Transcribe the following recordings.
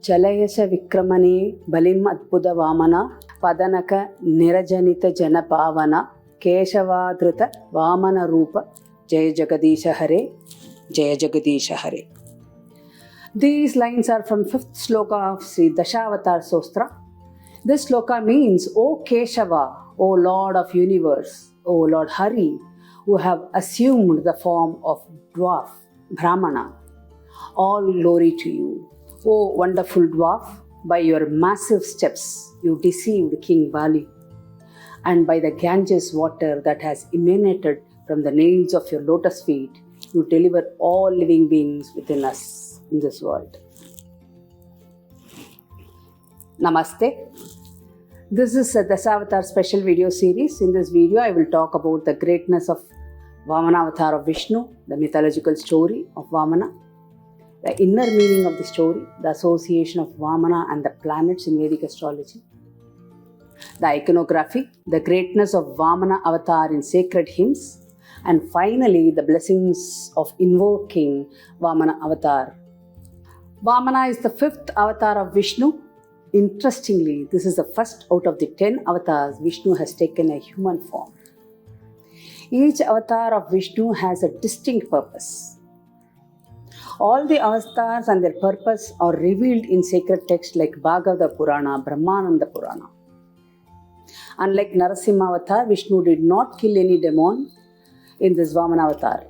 Chalayasa Vikramane Balim Adbuda Vamana Padanaka Nirajanita Jana Pavana Keshavadruta Vamana Rupa Jaya Jagadisha Hare Jaya Jagadisha Hare. These lines are from 5th sloka of Sri Dasavatar Sostra. This sloka means, O Keshava, O Lord of Universe, O Lord Hari, who have assumed the form of dwarf, Brahmana. All glory to you. O wonderful dwarf, by your massive steps you deceived King Bali, and by the Ganges water that has emanated from the nails of your lotus feet, you deliver all living beings within us in this world. Namaste. This is a Dasavatar special video series. In this video, I will talk about the greatness of Vamana avatar of Vishnu, the mythological story of Vamana, the inner meaning of the story, the association of Vamana and the planets in Vedic astrology, the iconography, the greatness of Vamana avatar in sacred hymns, and finally the blessings of invoking Vamana avatar. Vamana is the 5th avatar of Vishnu. Interestingly, this is the first out of the 10 avatars Vishnu has taken a human form. Each avatar of Vishnu has a distinct purpose. All the avatars and their purpose are revealed in sacred texts like Bhagavata Purana, Brahmananda Purana. Unlike Narasimha avatar, Vishnu did not kill any demon in this Vamana avatar.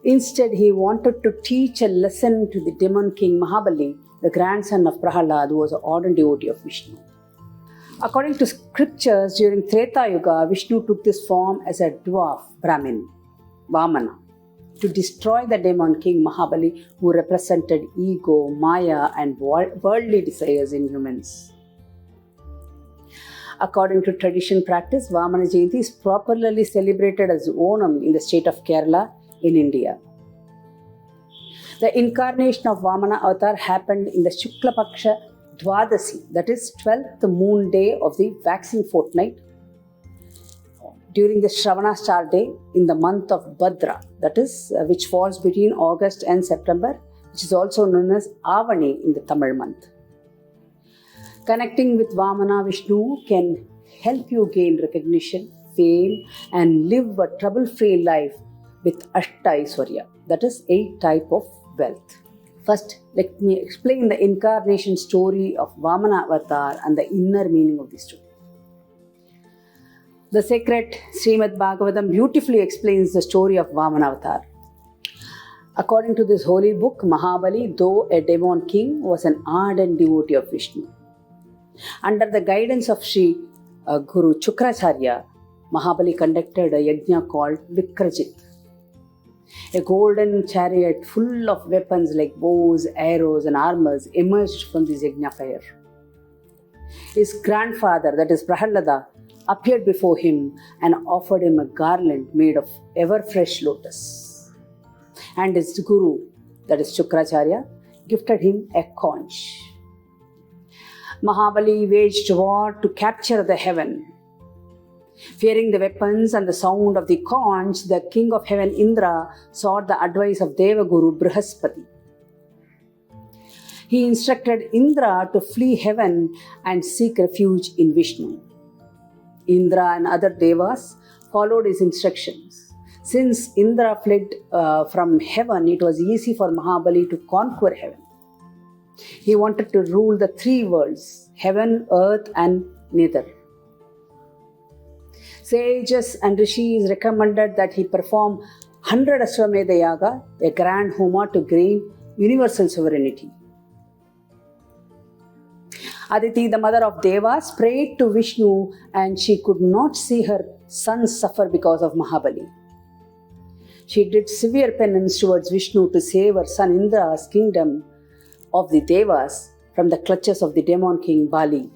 Instead, he wanted to teach a lesson to the demon king Mahabali, the grandson of Prahalad, who was an ardent devotee of Vishnu. According to scriptures, during Treta Yuga, Vishnu took this form as a dwarf Brahmin, Vamana, to destroy the demon king Mahabali, who represented ego, maya, and worldly desires in humans. According to tradition practice, Vamana Jayanti is properly celebrated as Onam in the state of Kerala in India. The incarnation of Vamana avatar happened in the Shukla Paksha Dwadasi, that is 12th moon day of the waxing fortnight, during the Shravana star day in the month of Bhadra, that is which falls between August and September, which is also known as Avani in the Tamil month. Connecting with Vamana Vishnu can help you gain recognition, fame, and live a trouble-free life with Ashta Aishwarya, that is 8 types of wealth. First, let me explain the incarnation story of Vamana avatar and the inner meaning of the story. The sacred Srimad Bhagavatam beautifully explains the story of Vamana avatar. According to this holy book, Mahabali, though a demon king, was an ardent devotee of Vishnu. Under the guidance of Sri Guru Chukracharya, Mahabali conducted a yajna called Vikrajit. A golden chariot full of weapons like bows, arrows, and armors emerged from this yajna fire. His grandfather, that is Prahalada, appeared before him and offered him a garland made of ever-fresh lotus. And his guru, that is Chukracharya, gifted him a conch. Mahabali waged war to capture the heaven. Fearing the weapons and the sound of the conch, the king of heaven Indra sought the advice of Devaguru Brihaspati. He instructed Indra to flee heaven and seek refuge in Vishnu. Indra and other devas followed his instructions. Since Indra fled from heaven, it was easy for Mahabali to conquer heaven. He wanted to rule the 3 worlds, heaven, earth, and nether. Sages and rishis recommended that he perform 100 Ashwamedha Yaga, a grand homa to gain universal sovereignty. Aditi, the mother of Devas, prayed to Vishnu and she could not see her sons suffer because of Mahabali. She did severe penance towards Vishnu to save her son Indra's kingdom of the Devas from the clutches of the demon king Bali.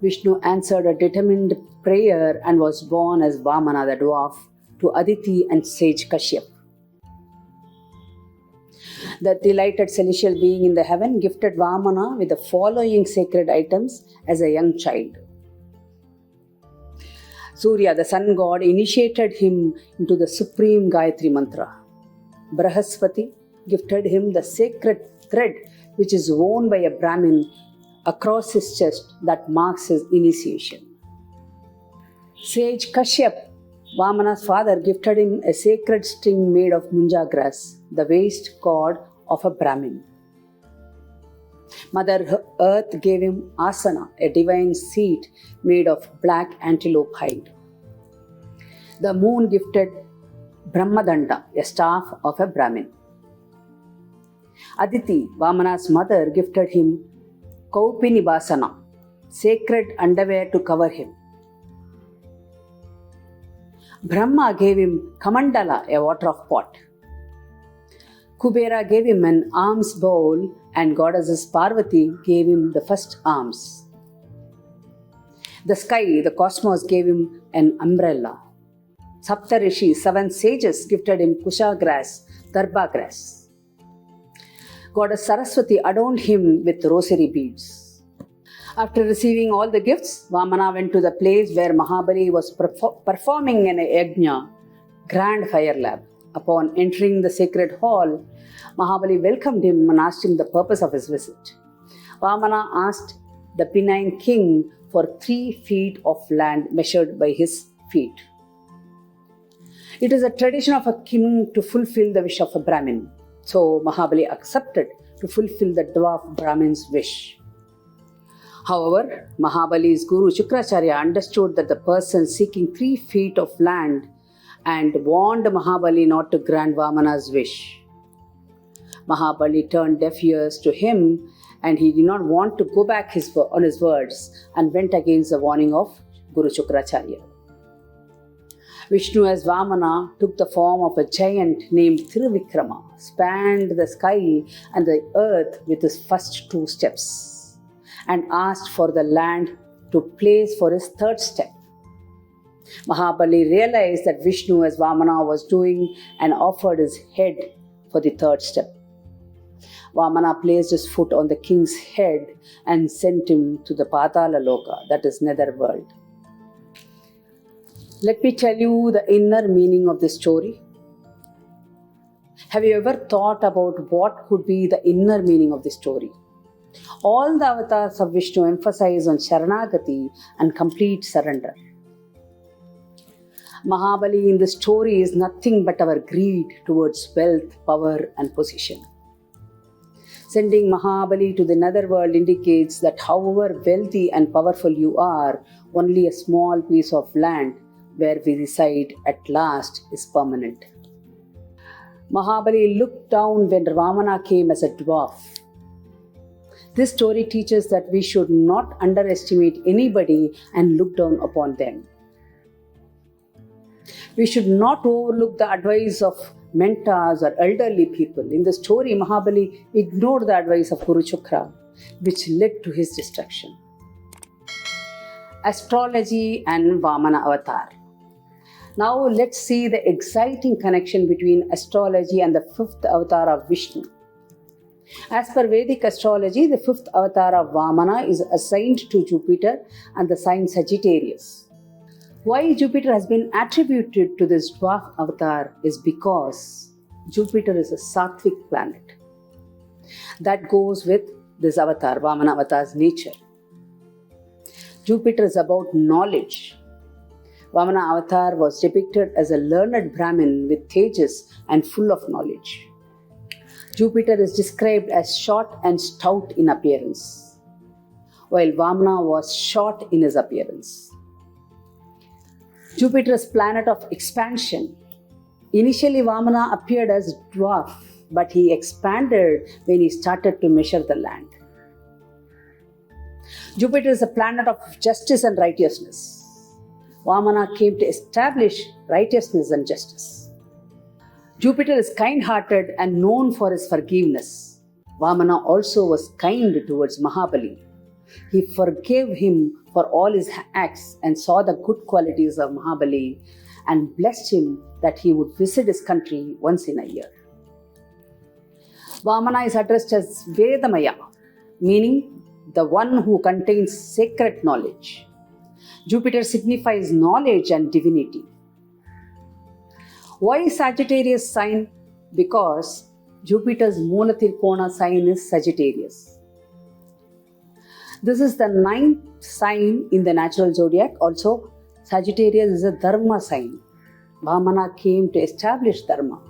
Vishnu answered a determined prayer and was born as Vamana the dwarf to Aditi and sage Kashyap. The delighted celestial being in the heaven gifted Vamana with the following sacred items as a young child. Surya, the sun god, initiated him into the supreme Gayatri mantra. Brihaspati gifted him the sacred thread which is worn by a Brahmin across his chest that marks his initiation. Sage Kashyap, Vamana's father, gifted him a sacred string made of munja grass, the waist cord of a Brahmin. Mother Earth gave him asana, a divine seat made of black antelope hide. The moon gifted Brahmadanda, a staff of a Brahmin. Aditi, Vamana's mother, gifted him Kaupinibasana, sacred underwear to cover him. Brahma gave him Kamandala, a water of pot. Kubera gave him an alms bowl, and goddesses Parvati gave him the first alms. The sky, the cosmos, gave him an umbrella. Saptarishi, 7 sages, gifted him kusha grass, darba grass. Goddess Saraswati adorned him with rosary beads. After receiving all the gifts, Vamana went to the place where Mahabali was performing in a yajna, grand fire lab. Upon entering the sacred hall, Mahabali welcomed him and asked him the purpose of his visit. Vamana asked the benign king for 3 feet of land measured by his feet. It is a tradition of a king to fulfill the wish of a Brahmin. So Mahabali accepted to fulfill the dwarf Brahmin's wish. However, Mahabali's guru Shukracharya understood that the person seeking 3 feet of land and warned Mahabali not to grant Vamana's wish. Mahabali turned deaf ears to him, and he did not want to go back on his words and went against the warning of Guru Shukracharya. Vishnu as Vamana took the form of a giant named Thiruvikrama, spanned the sky and the earth with his first 2 steps, and asked for the land to place for his 3rd step. Mahabali realized that Vishnu as Vamana was doing and offered his head for the 3rd step. Vamana placed his foot on the king's head and sent him to the Patala Loka, that is netherworld. Let me tell you the inner meaning of this story. Have you ever thought about what could be the inner meaning of this story? All the avatars of Vishnu emphasize on Sharanagati and complete surrender. Mahabali in the story is nothing but our greed towards wealth, power and position. Sending Mahabali to the netherworld indicates that however wealthy and powerful you are, only a small piece of land where we reside at last is permanent. Mahabali looked down when Vamana came as a dwarf. This story teaches that we should not underestimate anybody and look down upon them. We should not overlook the advice of mentors or elderly people. In the story, Mahabali ignored the advice of Guru Shukra, which led to his destruction. Astrology and Vamana avatar. Now let's see the exciting connection between astrology and the 5th avatar of Vishnu. As per Vedic astrology, the 5th avatar of Vamana is assigned to Jupiter and the sign Sagittarius. Why Jupiter has been attributed to this dwarf avatar is because Jupiter is a sattvic planet. That goes with this avatar, Vamana avatar's nature. Jupiter is about knowledge. Vamana avatar was depicted as a learned Brahmin with tejas and full of knowledge. Jupiter is described as short and stout in appearance, while Vamana was short in his appearance. Jupiter is planet of expansion. Initially, Vamana appeared as dwarf, but he expanded when he started to measure the land. Jupiter is a planet of justice and righteousness. Vamana came to establish righteousness and justice. Jupiter is kind-hearted and known for his forgiveness. Vamana also was kind towards Mahabali. He forgave him for all his acts and saw the good qualities of Mahabali and blessed him that he would visit his country once in a year. Vamana is addressed as Vedamaya, meaning the one who contains sacred knowledge. Jupiter signifies knowledge and divinity. Why Sagittarius sign? Because Jupiter's Mula Tirkona sign is Sagittarius. This is the ninth sign in the natural zodiac. Also, Sagittarius is a Dharma sign. Vamana came to establish Dharma.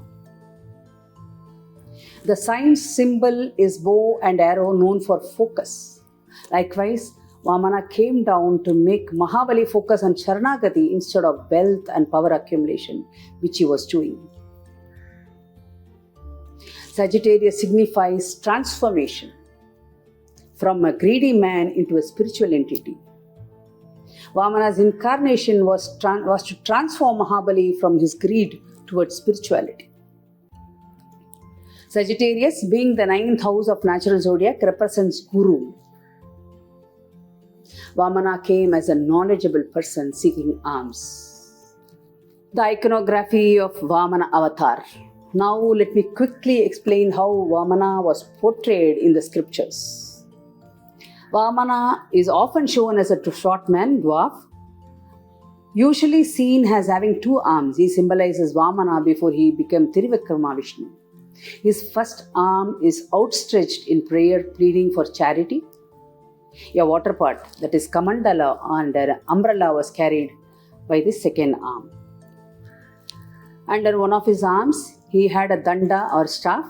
The sign's symbol is bow and arrow, known for focus. Likewise, Vamana came down to make Mahabali focus on Sharanagati instead of wealth and power accumulation, which he was doing. Sagittarius signifies transformation from a greedy man into a spiritual entity. Vamana's incarnation was to transform Mahabali from his greed towards spirituality. Sagittarius, being the ninth house of natural zodiac, represents Guru. Vamana came as a knowledgeable person seeking alms. The iconography of Vamana avatar. Now let me quickly explain how Vamana was portrayed in the scriptures. Vamana is often shown as a short man, dwarf, usually seen as having two arms. He symbolizes Vamana before he became Vamana Vishnu. His first arm is outstretched in prayer, pleading for charity. A water pot, that is Kamandala, and an umbrella was carried by the second arm. Under one of his arms, he had a danda or staff.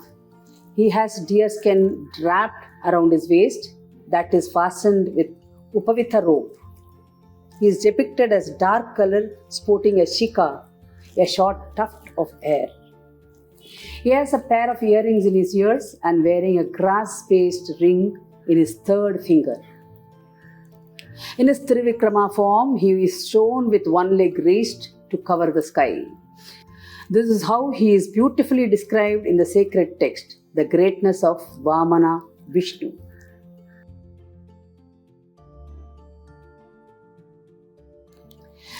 He has deer skin wrapped around his waist that is fastened with upavita rope. He is depicted as dark color, sporting a shika, a short tuft of hair. He has a pair of earrings in his ears and wearing a grass-based ring in his third finger. In his Trivikrama form, he is shown with one leg raised to cover the sky. This is how he is beautifully described in the sacred text, the greatness of Vamana Vishnu.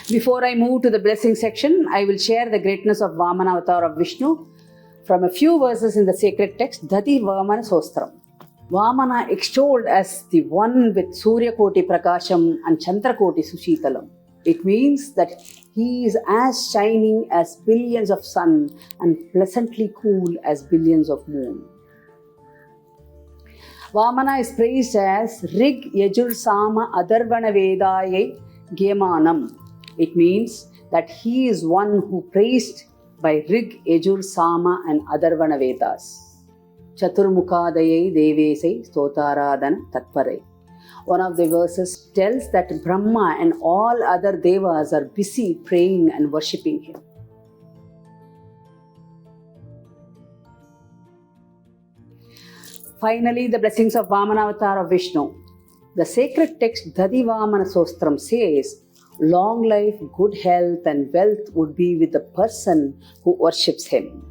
Before I move to the blessing section, I will share the greatness of Vamana avatar of Vishnu from a few verses in the sacred text, Dadi Vamana Sostram. Vamana extolled as the one with Surya Koti Prakasham and Chandra Koti Sushitalam. It means that he is as shining as billions of sun and pleasantly cool as billions of moon. Vamana is praised as Rig Yajur Sama Adarvana Vedaye Gyamanam. It means that he is one who praised by Rig, Yajur, Sama and Adarvana Vedas. Chaturmukhadayai Devesai Stotaradana Tatparai. One of the verses tells that Brahma and all other devas are busy praying and worshipping him. Finally, the blessings of Vamana avatar of Vishnu. The sacred text Dadi Vamana Sostram says, long life, good health and wealth would be with the person who worships him.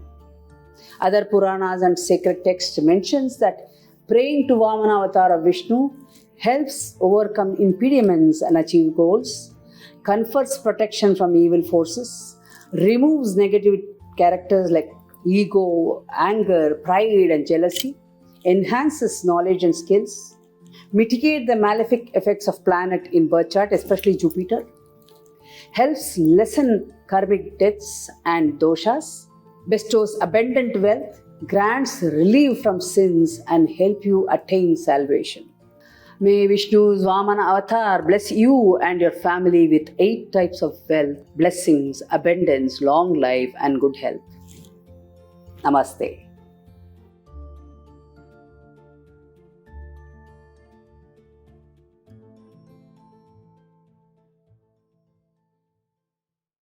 Other Puranas and sacred texts mentions that praying to Vamana avatar of Vishnu helps overcome impediments and achieve goals, confers protection from evil forces, removes negative characters like ego, anger, pride and jealousy, enhances knowledge and skills, mitigate the malefic effects of planet in birth chart, especially Jupiter, helps lessen karmic debts and doshas, bestows abundant wealth, grants relief from sins and help you attain salvation. May Vishnu's Vamana avatar bless you and your family with 8 types of wealth, blessings, abundance, long life and good health. Namaste.